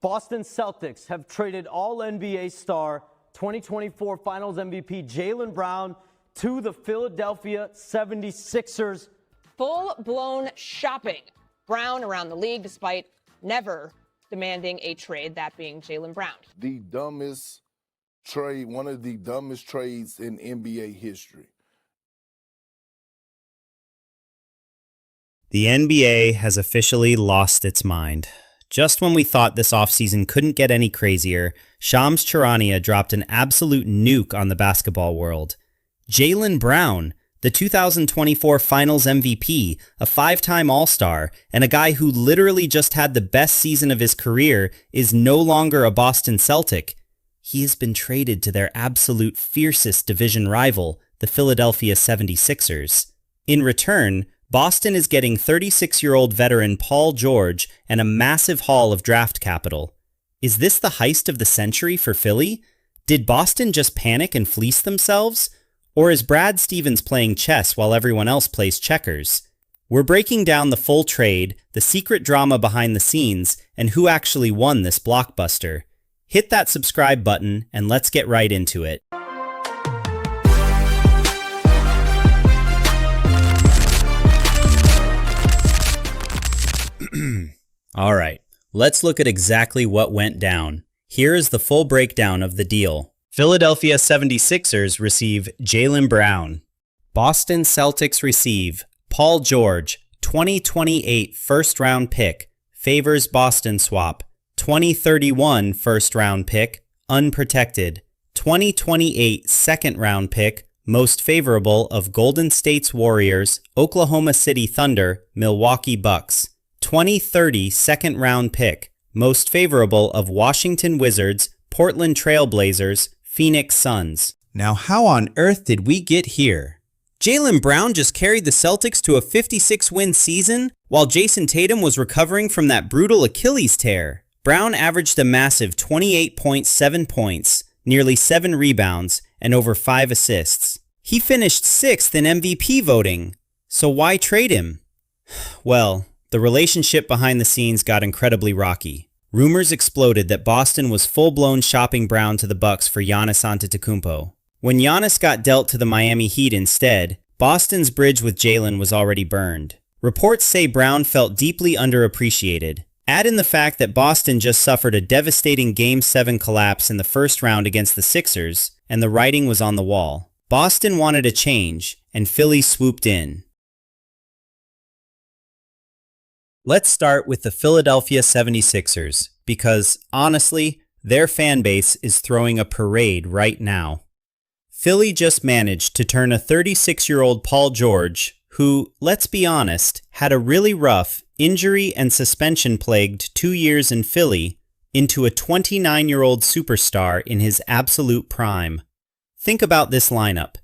Boston Celtics have traded All-NBA star 2024 Finals MVP Jaylen Brown to the Philadelphia 76ers. Full-blown shopping. Brown around the league despite never demanding a trade, that being Jaylen Brown. The dumbest trade, one of the dumbest trades in NBA history. The NBA has officially lost its mind. Just when we thought this offseason couldn't get any crazier, Shams Charania dropped an absolute nuke on the basketball world. Jaylen Brown, the 2024 Finals MVP, a 5-time All-Star, and a guy who literally just had the best season of his career, is no longer a Boston Celtic. He has been traded to their absolute fiercest division rival, the Philadelphia 76ers. In return, Boston is getting 36-year-old veteran Paul George and a massive haul of draft capital. Is this the heist of the century for Philly? Did Boston just panic and fleece themselves? Or is Brad Stevens playing chess while everyone else plays checkers? We're breaking down the full trade, the secret drama behind the scenes, and who actually won this blockbuster. Hit that subscribe button and let's get right into it. All right, let's look at exactly what went down. Here is the full breakdown of the deal. Philadelphia 76ers receive Jaylen Brown. Boston Celtics receive Paul George, 2028 first-round pick, favors Boston swap, 2031 first-round pick, unprotected, 2028 second-round pick, most favorable of Golden State's Warriors, Oklahoma City Thunder, Milwaukee Bucks. 2030 second-round pick, most favorable of Washington Wizards, Portland Trail Blazers, Phoenix Suns. Now how on earth did we get here? Jaylen Brown just carried the Celtics to a 56-win season, while Jason Tatum was recovering from that brutal Achilles tear. Brown averaged a massive 28.7 points, nearly 7 rebounds, and over 5 assists. He finished 6th in MVP voting. So why trade him? Well, the relationship behind the scenes got incredibly rocky. Rumors exploded that Boston was full-blown shopping Brown to the Bucks for Giannis Antetokounmpo. When Giannis got dealt to the Miami Heat instead, Boston's bridge with Jaylen was already burned. Reports say Brown felt deeply underappreciated. Add in the fact that Boston just suffered a devastating Game 7 collapse in the first round against the Sixers, and the writing was on the wall. Boston wanted a change, and Philly swooped in. Let's start with the Philadelphia 76ers, because, honestly, their fan base is throwing a parade right now. Philly just managed to turn a 36-year-old Paul George, who, let's be honest, had a really rough, injury and suspension-plagued 2 years in Philly, into a 29-year-old superstar in his absolute prime. Think about this lineup.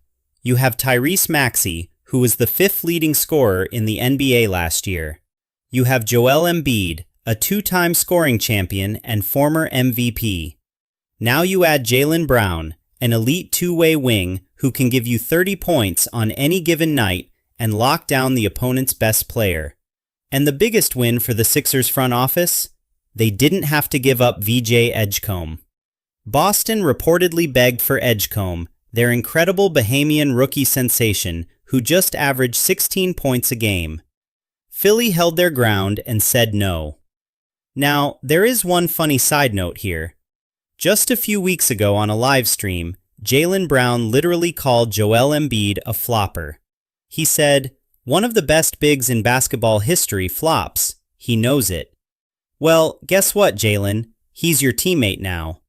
You have Tyrese Maxey, who was the 5th leading scorer in the NBA last year. You have Joel Embiid, a 2-time scoring champion and former MVP. Now you add Jaylen Brown, an elite two-way wing who can give you 30 points on any given night and lock down the opponent's best player. And the biggest win for the Sixers front office? They didn't have to give up VJ Edgecombe. Boston reportedly begged for Edgecombe, their incredible Bahamian rookie sensation, who just averaged 16 points a game. Philly held their ground and said no. Now, there is one funny side note here. Just a few weeks ago on a live stream, Jaylen Brown literally called Joel Embiid a flopper. He said, "One of the best bigs in basketball history flops. He knows it." Well, guess what, Jaylen? He's your teammate now.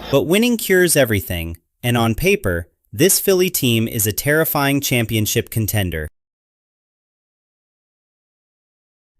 But winning cures everything, and on paper, this Philly team is a terrifying championship contender.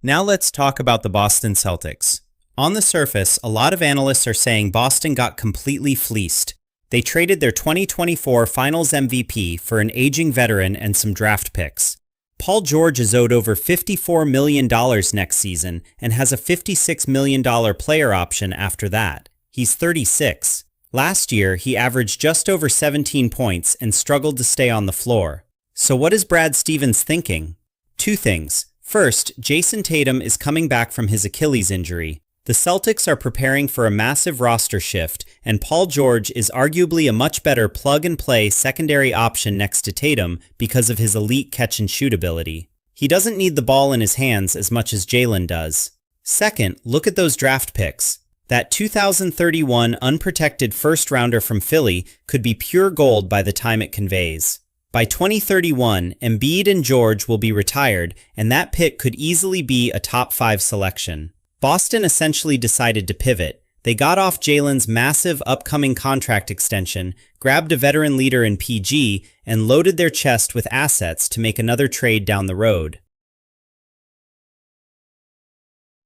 Now let's talk about the Boston Celtics. On the surface, a lot of analysts are saying Boston got completely fleeced. They traded their 2024 Finals MVP for an aging veteran and some draft picks. Paul George is owed over $54 million next season and has a $56 million player option after that. He's 36. Last year, he averaged just over 17 points and struggled to stay on the floor. So what is Brad Stevens thinking? Two things. First, Jason Tatum is coming back from his Achilles injury. The Celtics are preparing for a massive roster shift, and Paul George is arguably a much better plug-and-play secondary option next to Tatum because of his elite catch-and-shoot ability. He doesn't need the ball in his hands as much as Jaylen does. Second, look at those draft picks. That 2031 unprotected first-rounder from Philly could be pure gold by the time it conveys. By 2031, Embiid and George will be retired, and that pick could easily be a top 5 selection. Boston essentially decided to pivot. They got off Jaylen's massive upcoming contract extension, grabbed a veteran leader in PG, and loaded their chest with assets to make another trade down the road.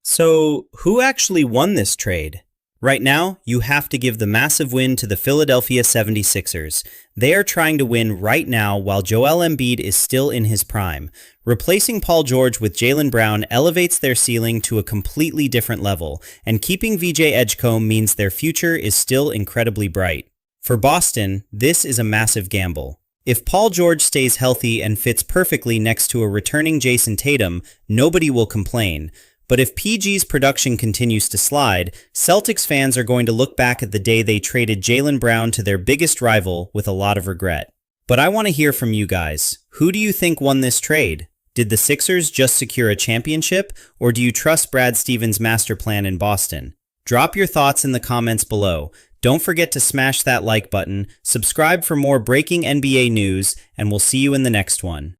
So, who actually won this trade? Right now, you have to give the massive win to the Philadelphia 76ers. They are trying to win right now while Joel Embiid is still in his prime. Replacing Paul George with Jaylen Brown elevates their ceiling to a completely different level, and keeping VJ Edgecombe means their future is still incredibly bright. For Boston, this is a massive gamble. If Paul George stays healthy and fits perfectly next to a returning Jason Tatum, nobody will complain. But if PG's production continues to slide, Celtics fans are going to look back at the day they traded Jaylen Brown to their biggest rival with a lot of regret. But I want to hear from you guys. Who do you think won this trade? Did the Sixers just secure a championship, or do you trust Brad Stevens' master plan in Boston? Drop your thoughts in the comments below. Don't forget to smash that like button, subscribe for more breaking NBA news, and we'll see you in the next one.